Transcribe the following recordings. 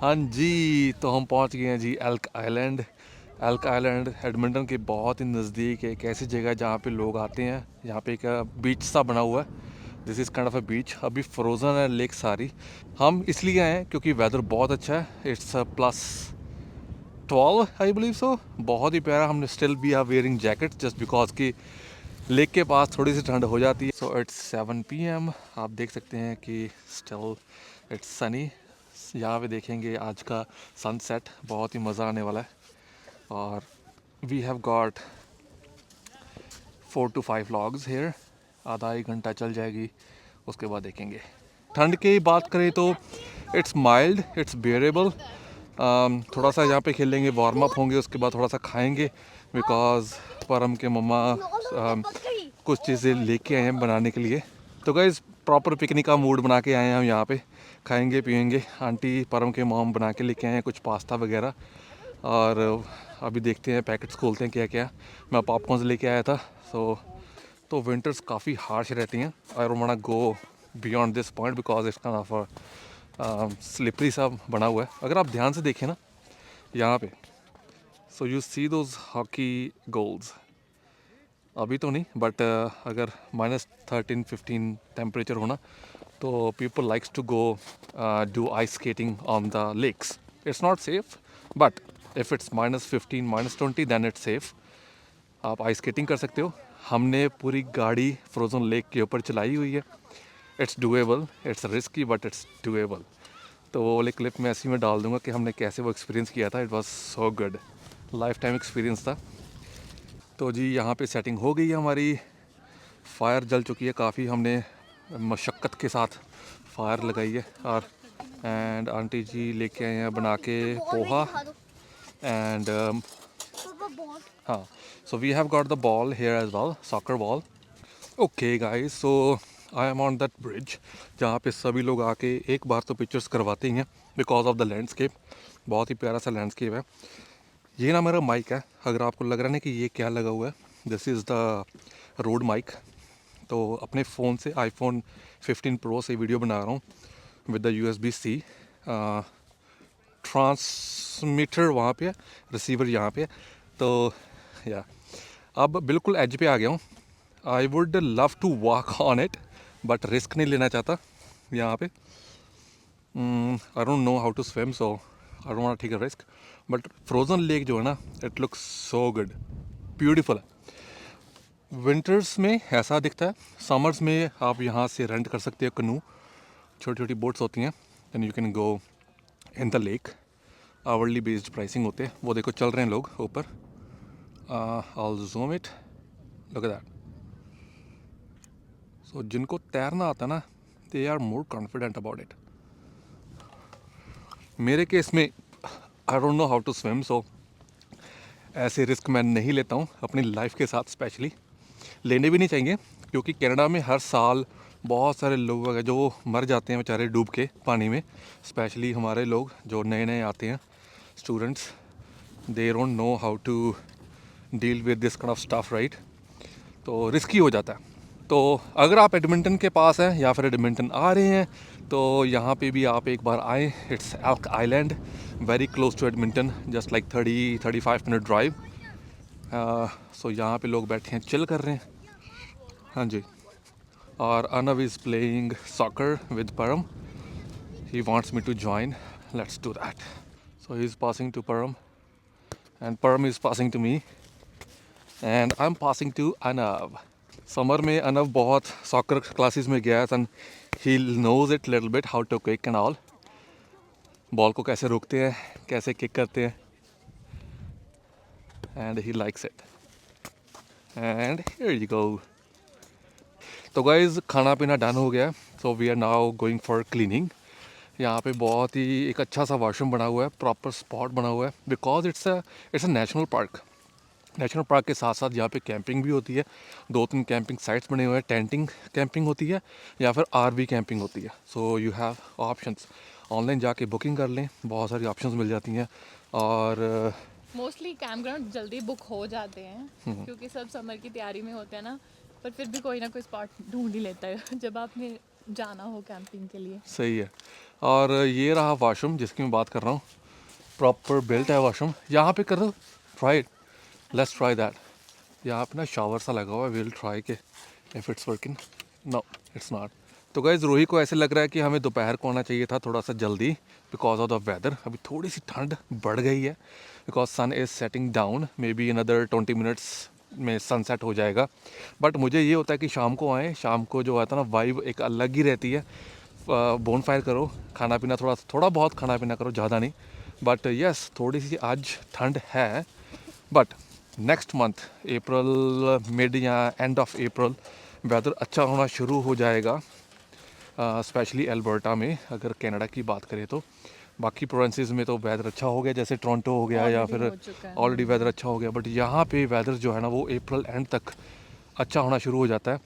हाँ जी, तो हम पहुंच गए हैं जी Elk Island. Elk Island Edmonton के बहुत ही नज़दीक है। एक ऐसी जगह है जहाँ पे लोग आते हैं। यहाँ पे एक बीच सा बना हुआ है। This is kind of a beach. अभी फ्रोज़न है लेक सारी। हम इसलिए आए हैं क्योंकि वेदर बहुत अच्छा है। It's +12 I believe so. बहुत ही प्यारा। हमने still we are wearing jacket just because कि लेक के पास थोड़ी सी ठंड हो जाती है। So it's 7 PM। आप देख सकते हैं कि स्टिल इट्स सनी। यहाँ पे देखेंगे आज का सनसेट, बहुत ही मज़ा आने वाला है। और we have got 4 to 5 vlogs here. आधा एक घंटा चल जाएगी, उसके बाद देखेंगे। ठंड की बात करें तो इट्स माइल्ड, इट्स बेयरेबल। थोड़ा सा यहाँ पे खेलेंगे, वार्म अप होंगे, उसके बाद थोड़ा सा खाएंगे बिकॉज परम के मम्मा कुछ चीज़ें लेके आए हैं बनाने के लिए। तो गाइस प्रॉपर पिकनिक का मूड बना के आए हैं हम यहाँ पे। खाएंगे पिएंगे। आंटी परम के मॉम बना के लेके आए हैं कुछ पास्ता वगैरह। और अभी देखते हैं पैकेट्स खोलते हैं क्या क्या। मैं पॉपकॉर्न लेके आया था। तो विंटर्स काफ़ी हार्श रहती हैं। आई don't want go beyond this point because it's kind of slippery सा बना हुआ है। अगर आप ध्यान से देखें ना यहाँ पे, so you see those hockey goals. अभी तो नहीं बट अगर -13-15 टेम्परेचर होना तो people likes to go do ice skating on the lakes. It's not safe but if it's -15 -20 then it's safe. आप आइस स्केटिंग कर सकते हो। हमने पूरी गाड़ी फ्रोज़न लेक के ऊपर चलाई हुई है। It's doable, it's risky but it's doable. तो वो वाले क्लिप मैं ऐसे में डाल दूंगा कि हमने कैसे वो एक्सपीरियंस किया था। It was so good, life time experience था। तो जी यहाँ पे सेटिंग हो गई है हमारी। फायर जल चुकी है काफ़ी। हमने मशक्क़त के साथ फायर लगाई है। और एंड आंटी जी लेके आए हैं बना के पोहा एंड हाँ, so we have got the ball here as well, soccer ball. Okay guys, so I am on that bridge जहाँ पे सभी लोग आके एक बार तो पिक्चर्स करवाते ही हैं बिकॉज ऑफ द लैंडस्केप। बहुत ही प्यारा सा लैंडस्केप है। ये ना मेरा माइक है। अगर आपको लग रहा है ना कि ये क्या लगा हुआ है, this is the road mic. तो अपने फ़ोन से आईफोन 15 प्रो से वीडियो बना रहा हूँ विद द USB-C। ट्रांसमीटर वहाँ पे है, रिसीवर यहाँ पे है। तो या अब बिल्कुल एज पे आ गया हूँ। I would love to walk on it but risk नहीं लेना चाहता यहाँ पे। I don't know how to swim so I don't want take a risk. But frozen lake जो है ना, it looks so good, beautiful है। विंटर्स में ऐसा दिखता है। समर्स में आप यहाँ से रेंट कर सकते हो कनू। छोटी छोटी बोट्स होती हैं and you can go in the lake. Hourly based pricing होते हैं। वो देखो चल रहे हैं लोग ऊपर। I'll zoom it. Look at that. So जिनको तैरना आता ना, they are more confident about it. मेरे केस में I don't know how to swim so ऐसे रिस्क मैं नहीं लेता हूँ अपनी लाइफ के साथ। स्पेशली लेने भी नहीं चाहिए क्योंकि कनाडा में हर साल बहुत सारे लोग हैं जो मर जाते हैं बेचारे डूब के पानी में। स्पेशली हमारे लोग जो नए नए आते हैं students, they don't know how to deal with this kind of stuff right. तो रिस्की हो जाता है। तो अगर आप एडमिंटन के पास हैं या फिर एडमिंटन आ रहे हैं तो यहाँ पे भी आप एक बार आएँ। It's Elk Island, very close to Edmonton, just like 30-35 minute drive. So यहाँ पे लोग बैठे हैं, चिल कर रहे हैं। हाँ जी। और Anav is playing soccer with Param. He wants me to join, let's do that. So he is passing to Param and Param is passing to me and I am passing to Anav. Summer में अनव बहुत सॉकर क्लासेस में गया and he knows it little bit how to kick and all. Ball को कैसे रोकते हैं, कैसे kick करते हैं and he likes it and here you go. तो गाइज खाना पीना डन हो गया। So we are now going for cleaning. यहाँ पे बहुत ही एक अच्छा सा वॉशरूम बना हुआ है, प्रॉपर स्पॉट बना हुआ है because it's a national park. National park के साथ साथ यहाँ पे कैंपिंग भी होती है। 2-3 कैंपिंग साइट्स बने हुए हैं। टेंटिंग कैंपिंग होती है या फिर RV कैंपिंग होती है। So you have options. Online जाके बुकिंग कर लें, बहुत सारी ऑप्शंस मिल जाती हैं। और मोस्टली कैंप ग्राउंड जल्दी बुक हो जाते हैं क्योंकि सब समर की तैयारी में होते हैं ना। पर फिर भी कोई ना कोई स्पॉट ढूंढ ही लेता है जब आपने जाना हो कैंपिंग के लिए। सही है। और ये रहा वॉशरूम जिसकी मैं बात कर रहा हूँ, प्रॉपर बिल्ट है वॉशरूम। यहाँ पे करो, ट्राई, लेट्स ट्राई दैट। यहाँ पे ना शावर सा लगा हुआ है, विल ट्राई के if it's working. No it's not. तो गाइस रूही को ऐसे लग रहा है कि हमें दोपहर को आना चाहिए था थोड़ा सा जल्दी, बिकॉज ऑफ द वेदर। अभी थोड़ी सी ठंड बढ़ गई है because sun is setting down, maybe another 20 minutes में सनसेट हो जाएगा। बट मुझे ये होता है कि शाम को आएँ, शाम को जो आता है ना वाइब एक अलग ही रहती है। बोन फायर करो, खाना पीना थोड़ा बहुत खाना पीना करो, ज़्यादा नहीं। बट यस थोड़ी सी आज ठंड है, but next month April mid या एंड ऑफ अप्रैल वेदर अच्छा होना शुरू हो जाएगा, स्पेशली एल्बर्टा में। अगर कनाडा की बात करें तो बाकी प्रोविंसेस में तो वेदर अच्छा हो गया, जैसे टोरंटो हो गया या Already फिर हो चुका है। ऑलरेडी वेदर अच्छा हो गया। बट यहाँ पे वेदर जो है ना वो अप्रैल एंड तक अच्छा होना शुरू हो जाता है।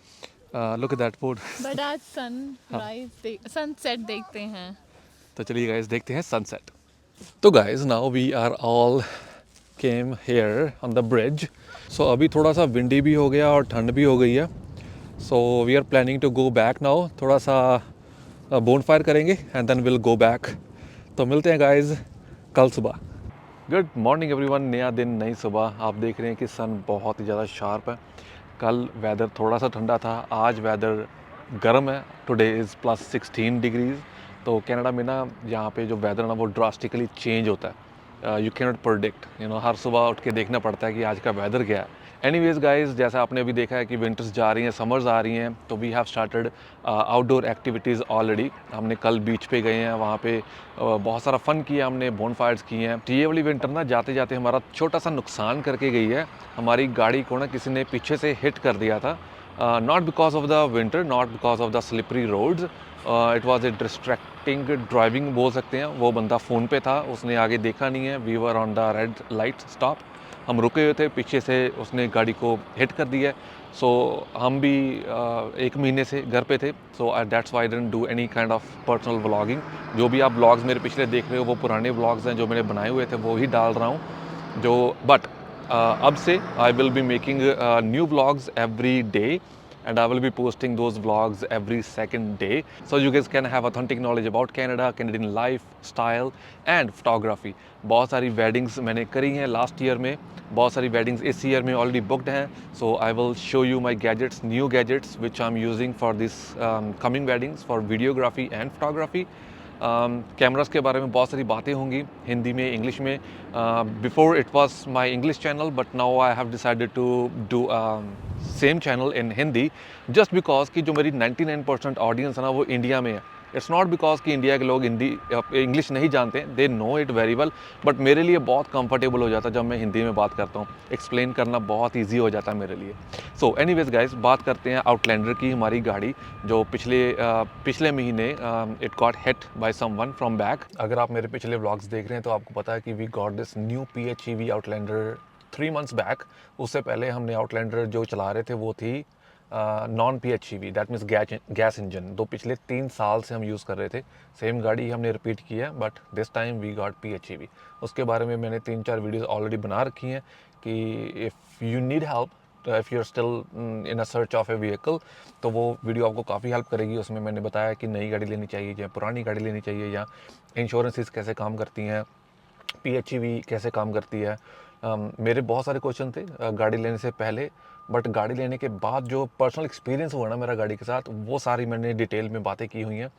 Look at that port. But आज सनसेट देखते हैं। तो चलिए गाइस देखते हैं सनसेट। तो guys now we are all came here on the bridge. So अभी थोड़ा सा विंडी भी हो गया और ठंड भी हो गई है। So we are planning to go back now, थोड़ा सा बोन फायर करेंगे and then will go back. तो मिलते हैं गाइस कल सुबह। गुड मॉर्निंग एवरीवन, नया दिन नई सुबह। आप देख रहे हैं कि सन बहुत ही ज़्यादा शार्प है। कल वेदर थोड़ा सा ठंडा था, आज वेदर गर्म है। Today is +16 degrees. तो कनाडा में ना यहाँ पे जो वेदर ना वो ड्रास्टिकली चेंज होता है। यू कैन नॉट प्रोडिक्ट, हर सुबह उठ के देखना पड़ता है कि आज का वेदर क्या है। एनीवेज गाइस, जैसा आपने अभी देखा है कि विंटर्स जा रही हैं, समर्स आ रही हैं, तो we have started outdoor activities already. हमने कल बीच पे गए हैं, वहाँ पे बहुत सारा फ़न किया हमने, बोन फायर्स किए हैं। ये वाली विंटर ना जाते जाते हमारा छोटा सा नुकसान करके गई है। हमारी गाड़ी को ना किसी ने पीछे से हिट कर दिया था, not because of the winter, not because of the slippery roads, it was a distracting driving बोल सकते हैं। वो बंदा फ़ोन पे था, उसने आगे देखा नहीं है। We were on the red light stop, हम रुके हुए थे, पीछे से उसने गाड़ी को हिट कर दिया। सो हम भी 1 महीने से घर पे थे, so that's why I didn't do any kind of personal vlogging. जो भी आप व्लॉग्स मेरे पिछले देख रहे हो वो पुराने व्लॉग्स हैं जो मैंने बनाए हुए थे, वो ही डाल रहा हूँ। जो बट अब से I will be making new vlogs every day and I will be posting those vlogs every second day, so you guys can have authentic knowledge about Canada, Canadian life, style and photography. बहुत सारी weddings मैंने करी हैं last year में, बहुत सारी weddings इस year में ऑलरेडी booked हैं। So I will show you my gadgets, new gadgets which I'm using for this coming weddings for videography and photography. Cameras के बारे में बहुत सारी बातें होंगी हिंदी में, इंग्लिश में। Before it was my English channel, but now I have decided to do same channel in Hindi, just because कि जो मेरी 99% ऑडियंस है ना वो इंडिया में है। इट्स नॉट बिकॉज कि इंडिया के लोग हिंदी इंग्लिश नहीं जानते, they know it very well, but मेरे लिए बहुत कंफर्टेबल हो जाता है जब मैं हिंदी में बात करता हूँ। एक्सप्लेन करना बहुत ईजी हो जाता है मेरे लिए। सो एनीवेज गाइस, बात करते हैं आउटलैंडर की, हमारी गाड़ी जो पिछले महीने it got hit by someone from back. अगर आप मेरे पिछले व्लॉग्स देख रहे हैं तो आपको पता है कि we got this new PHEV Outlander 3 months back. उससे पहले हमने आउटलैंडर जो चला रहे थे वो थी non PHEV, that means gas engine. तो पिछले 3 साल से हम यूज़ कर रहे थे, सेम गाड़ी हमने रिपीट की है, but this time we got PHEV। उसके बारे में मैंने 3-4 वीडियोस ऑलरेडी बना रखी हैं कि if you need help, if you are still in a search of a vehicle, तो वो वीडियो आपको काफ़ी हेल्प करेगी। उसमें मैंने बताया कि नई गाड़ी लेनी चाहिए या पुरानी गाड़ी लेनी चाहिए, या इंश्योरेंसेस कैसे काम करती हैं, PHEV कैसे काम करती है। मेरे बहुत सारे क्वेश्चन थे गाड़ी लेने से पहले, बट गाड़ी लेने के बाद जो पर्सनल एक्सपीरियंस हुआ ना मेरा गाड़ी के साथ, वो सारी मैंने डिटेल में बातें की हुई हैं।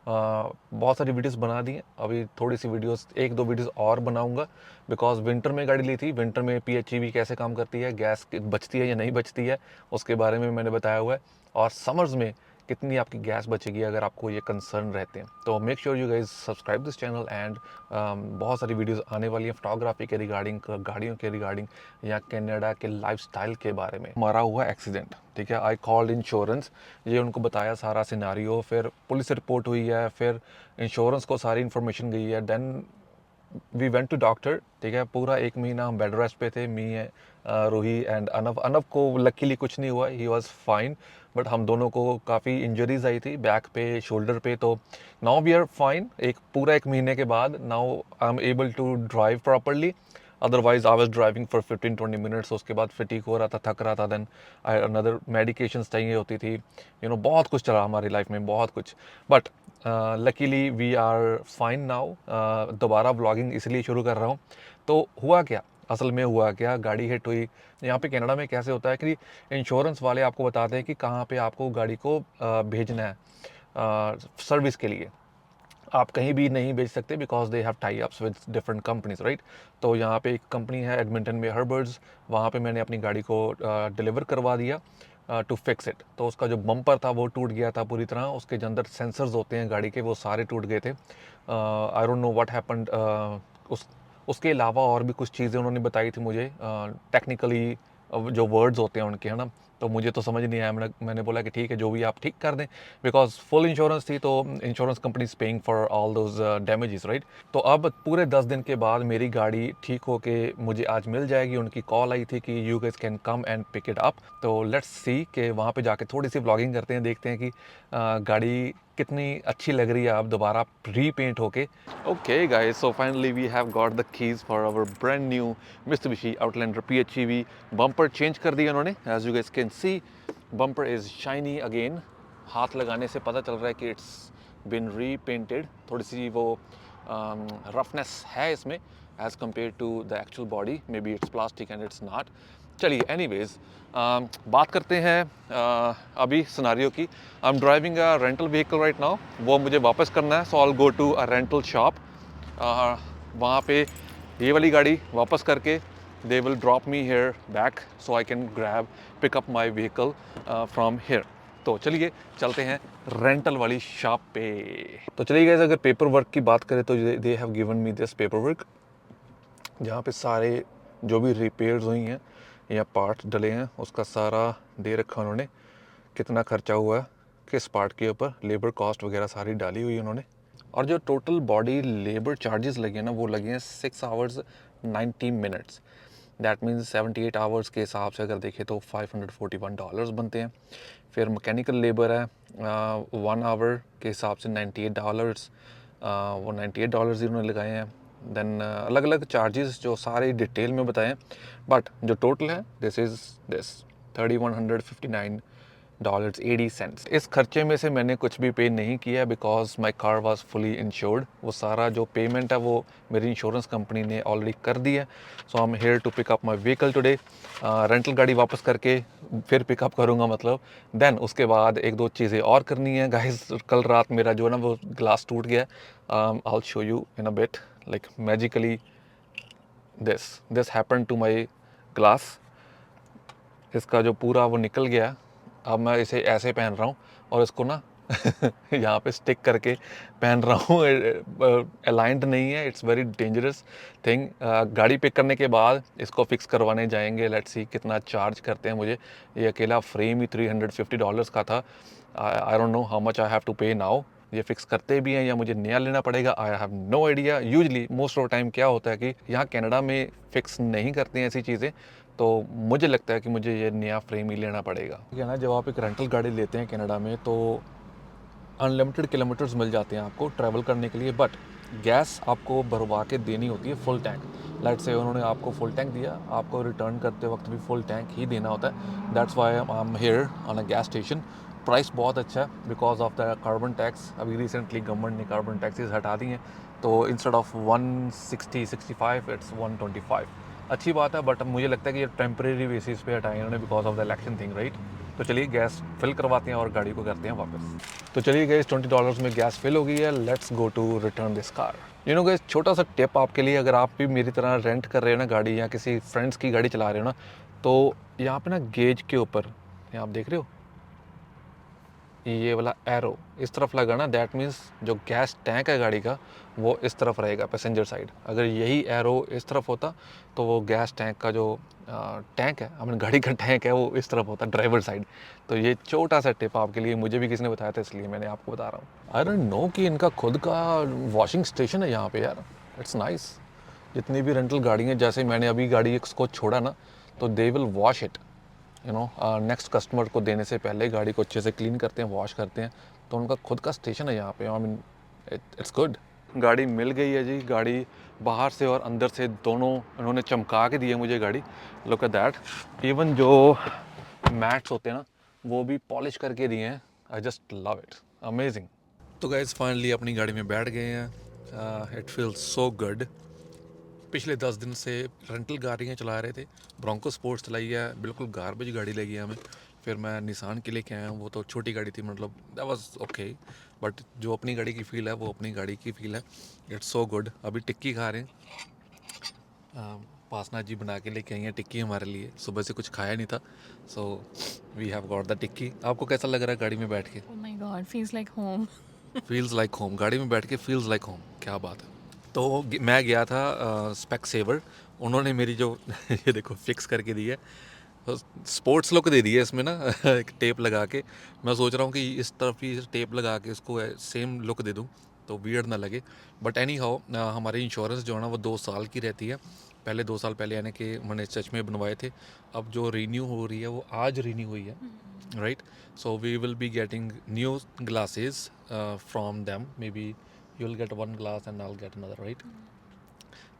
बहुत सारी वीडियोस बना दी हैं, अभी थोड़ी सी वीडियोस, 1-2 वीडियोस और बनाऊंगा, बिकॉज विंटर में गाड़ी ली थी। विंटर में PHEV कैसे काम करती है, गैस बचती है या नहीं बचती है, उसके बारे में मैंने बताया हुआ है। और समर्स में कितनी आपकी गैस बचेगी अगर आपको ये कंसर्न रहते हैं। तो make sure you guys subscribe this channel and बहुत सारी वीडियोस आने वाली हैं फोटोग्राफी के रिगार्डिंग, गाड़ियों के रिगार्डिंग, या कनाडा के लाइफस्टाइल के बारे में। हमारा हुआ एक्सीडेंट, ठीक है, आई कॉल्ड इंश्योरेंस, ये उनको बताया सारा सिनारियो, फिर पुलिस रिपोर्ट हुई है, फिर इंश्योरेंस को सारी इन्फॉर्मेशन गई है, then we went to doctor, ठीक है। पूरा 1 महीना हम बेड रेस्ट पे थे, मी, रूही एंड अनव को लकीली कुछ नहीं हुआ, ही वॉज फाइन, बट हम दोनों को काफ़ी इंजरीज आई थी बैक पे, शोल्डर पे। तो नाउ वी आर फाइन, पूरा 1 महीने के बाद now I am able to drive properly. Otherwise I was driving for 15-20 minutes, उसके बाद फिटिक हो रहा था, थक रहा था, देन अनदर मेडिकेशंस चाहिए होती थी, बहुत कुछ चला हमारी लाइफ में, बहुत कुछ। But luckily we are fine now. दोबारा व्लॉगिंग इसलिए शुरू कर रहा हूँ। तो हुआ क्या, असल में हुआ क्या, गाड़ी हिट हुई। यहाँ पे कनाडा में कैसे होता है कि इंश्योरेंस वाले आपको बताते हैं कि कहाँ पे आपको गाड़ी को भेजना है सर्विस के लिए। आप कहीं भी नहीं बेच सकते because they have tie ups with different companies, right. तो यहाँ पे एक कंपनी है एडमिंटन में, हर्बर्ट्स, वहाँ पे मैंने अपनी गाड़ी को डिलीवर करवा दिया टू फिक्स इट। तो उसका जो बम्पर था वो टूट गया था पूरी तरह, उसके जो अंदर सेंसर्स होते हैं गाड़ी के वो सारे टूट गए थे। आई डोंट नो व्हाट हैपेंड। उसके अलावा और भी कुछ चीज़ें उन्होंने बताई थी मुझे टेक्निकली, जो वर्ड्स होते हैं उनके, है ना। तो मुझे तो समझ नहीं आया। मैंने बोला कि ठीक है, जो भी आप ठीक कर दें, बिकॉज फुल इंश्योरेंस थी, तो insurance company is paying for all those damages, right. तो अब पूरे 10 दिन के बाद मेरी गाड़ी ठीक होके मुझे आज मिल जाएगी। उनकी कॉल आई थी कि you guys can come and pick it up. तो लेट्स सी कि वहाँ पे जाके थोड़ी सी व्लॉगिंग करते हैं, देखते हैं कि गाड़ी कितनी अच्छी लग रही है अब दोबारा रीपेंट होके। Okay guys, so finally we have got the keys for our brand new Mitsubishi Outlander PHEV। Bumper change कर दिया उन्होंने, as you guys can see bumper is shiny again. हाथ लगाने से पता चल रहा है कि इट्स बिन रीपेंटेड। थोड़ी सी वो रफनेस है इसमें as compare to the actual body. Maybe it's plastic and it's not. चलिए एनीवेज, बात करते हैं अभी सिनारियो की। I am driving a rental vehicle right now. वो मुझे वापस करना है, so I will go to a rental shop. वहाँ पे ये वाली गाड़ी वापस करके they will drop me here back, so I can grab pick up my vehicle from here. तो चलिए चलते हैं रेंटल वाली शॉप पे। तो चलिए गाइस, अगर पेपर वर्क की बात करें तो they have given me this paper work, जहाँ पे सारे जो भी रिपेयर्स हुई हैं या पार्ट्स डले हैं उसका सारा दे रखा उन्होंने, कितना खर्चा हुआ है किस पार्ट के ऊपर, लेबर कॉस्ट वगैरह सारी डाली हुई है उन्होंने। और जो टोटल बॉडी लेबर चार्जेस लगे हैं ना, वो लगे हैं 6 hours 90 minutes. That means 78 hours के हिसाब से अगर देखें तो $541 बनते हैं। फिर मैकेनिकल लेबर है 1 आवर के हिसाब से $98, वो $98 ही उन्होंने लगाए हैं। देन अलग अलग चार्जेस जो सारे डिटेल में बताएं, बट जो टोटल है दिस इज़ दिस $3,159.80। इस खर्चे में से मैंने कुछ भी पे नहीं किया because my car was fully insured. वो सारा जो पेमेंट है वो मेरी इंश्योरेंस कंपनी ने ऑलरेडी कर दी है। So I am here to pick up my vehicle today. Rental गाड़ी वापस करके फिर पिकअप करूँगा, मतलब देन उसके बाद एक दो चीज़ें और करनी है गाइस। कल रात मेरा जो है ना वो ग्लास टूट गया। I will show you in a bit, like magically this happened to my glass. इसका जो पूरा वो निकल गया। अब मैं इसे ऐसे पहन रहा हूँ और इसको ना यहाँ पे स्टिक करके पहन रहा हूँ। अलाइंड नहीं है, इट्स वेरी डेंजरस थिंग। गाड़ी पिक करने के बाद इसको फिक्स करवाने जाएंगे, लेट्स सी कितना चार्ज करते हैं मुझे। ये अकेला फ्रेम ही $350 का था। I don't know how much I have to pay now. ये फिक्स करते भी हैं या मुझे नया लेना पड़ेगा, I have no idea. Usually most of time क्या होता है कि यहाँ कनाडा में फिक्स नहीं करते हैं ऐसी चीज़ें, तो मुझे लगता है कि मुझे ये नया फ्रेम ही लेना पड़ेगा। ठीक है ना, जब आप एक रेंटल गाड़ी लेते हैं कनाडा में तो अनलिमिटेड किलोमीटर्स मिल जाते हैं आपको ट्रैवल करने के लिए, बट गैस आपको भरवा के देनी होती है फुल टैंक। लाइट से उन्होंने आपको फुल टैंक दिया, आपको रिटर्न करते वक्त भी फुल टैंक ही देना होता है। That's why I am hair on a gas station. Price बहुत अच्छा है because of the carbon tax. अभी रिसेंटली गवर्नमेंट ने कार्बन टैक्सेस हटा दी हैं, तो इंस्टेड ऑफ 165 इट्स 125। अच्छी बात है, बट मुझे लगता है कि ये टेम्परेरी बेसिस पे हटाए इन्होंने because of the election thing, right. तो चलिए गैस फिल करवाते हैं और गाड़ी को करते हैं वापस। तो चलिए गैस, $20 में गैस फिल हो गई है। Let's go to return this car. You know guys, छोटा सा टिप आपके लिए, अगर आप भी मेरी तरह रेंट कर रहे हो ना गाड़ी या किसी फ्रेंड्स की गाड़ी चला रहे हो ना, तो यहाँ पे ना गेज के ऊपर, यहाँ आप देख रहे हो ये वाला एरो इस तरफ लगा ना, दैट मीन्स जो गैस टैंक है गाड़ी का वो इस तरफ रहेगा पैसेंजर साइड। अगर यही एरो इस तरफ होता तो वो गैस टैंक का जो टैंक है, अपनी गाड़ी का टैंक है, वो इस तरफ होता ड्राइवर साइड। तो ये छोटा सा टिप आपके लिए, मुझे भी किसी ने बताया था इसलिए मैंने आपको बता रहा हूँ। आई डोंट नो कि इनका खुद का वॉशिंग स्टेशन है यहाँ पे यार, इट्स नाइस। जितनी भी रेंटल गाड़ी हैं, जैसे मैंने अभी गाड़ी इसको छोड़ा ना, तो they will wash it, you know, next customer को देने से पहले गाड़ी को अच्छे से क्लीन करते हैं, वॉश करते हैं। तो उनका खुद का स्टेशन है यहाँ पे। I mean it's good. गाड़ी मिल गई है जी। गाड़ी बाहर से और अंदर से दोनों उन्होंने चमका के दी है मुझे गाड़ी। Look at that. इवन जो मैट्स होते हैं ना वो भी पॉलिश करके दिए हैं। I just love it, amazing. तो गाइस फाइनली अपनी गाड़ी में बैठ गए हैं। It feels so good. पिछले 10 दिन से रेंटल गाड़ियाँ चला रहे थे, ब्रोंको स्पोर्ट्स चलाई है, बिल्कुल गार्बेज गाड़ी लगी हमें। फिर मैं निसान के लेके आया हूँ, वो तो छोटी गाड़ी थी, मतलब दैट वाज ओके। बट जो अपनी गाड़ी की फ़ील है वो अपनी गाड़ी की फ़ील है। It's so good. अभी टिक्की खा रहे हैं। पासना जी बना के लेके आई हैं टिक्की हमारे लिए, सुबह से कुछ खाया नहीं था, so we have got the tikki. आपको कैसा लग रहा है गाड़ी में बैठ के? Oh my God, feels like home. Feels like home. गाड़ी में बैठ के फील्स लाइक होम, क्या बात है। तो मैं गया था स्पेक सेवर, उन्होंने मेरी जो ये देखो फिक्स करके दी है, स्पोर्ट्स लुक दे दी है इसमें ना एक टेप लगा के। मैं सोच रहा हूँ कि इस तरफ ही टेप लगा के इसको सेम लुक दे दूँ तो वियर्ड ना लगे। बट एनी हाउ हमारी इंश्योरेंस जो है ना वो 2 साल की रहती है। पहले 2 साल पहले यानी कि मैंने सच में बनवाए थे, अब जो रीन्यू हो रही है वो आज रीन्यू हुई है, right. So we will be getting new glasses from them. Maybe you'll get one glass and I'll get another, right?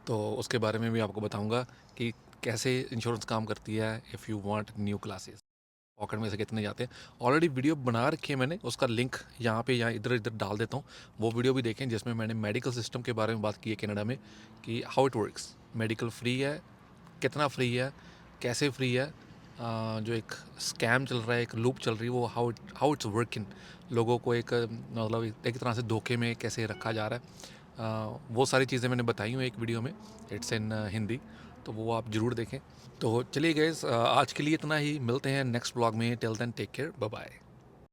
तो उसके बारे में भी आपको बताऊंगा कि कैसे इंश्योरेंस काम करती है if you want new glasses. Pocket में से कितने जाते हैं। ऑलरेडी वीडियो बना रखी है मैंने, उसका लिंक यहाँ पे यहाँ इधर इधर डाल देता हूँ, वो वीडियो भी देखें जिसमें मैंने मेडिकल सिस्टम के बारे में बात की है कनाडा में, कि how it works. Medical free है, कितना फ्री है, कैसे फ्री है, जो एक स्कैम चल रहा है, एक लूप चल रही है, वो हाउ इट्स वर्किंग, लोगों को एक मतलब एक तरह से धोखे में कैसे रखा जा रहा है। वो सारी चीज़ें मैंने बताई हूँ एक वीडियो में, इट्स इन हिंदी, तो वो आप ज़रूर देखें। तो चलिए गाइस, आज के लिए इतना ही, मिलते हैं नेक्स्ट ब्लॉग में। Till then take care, bye bye.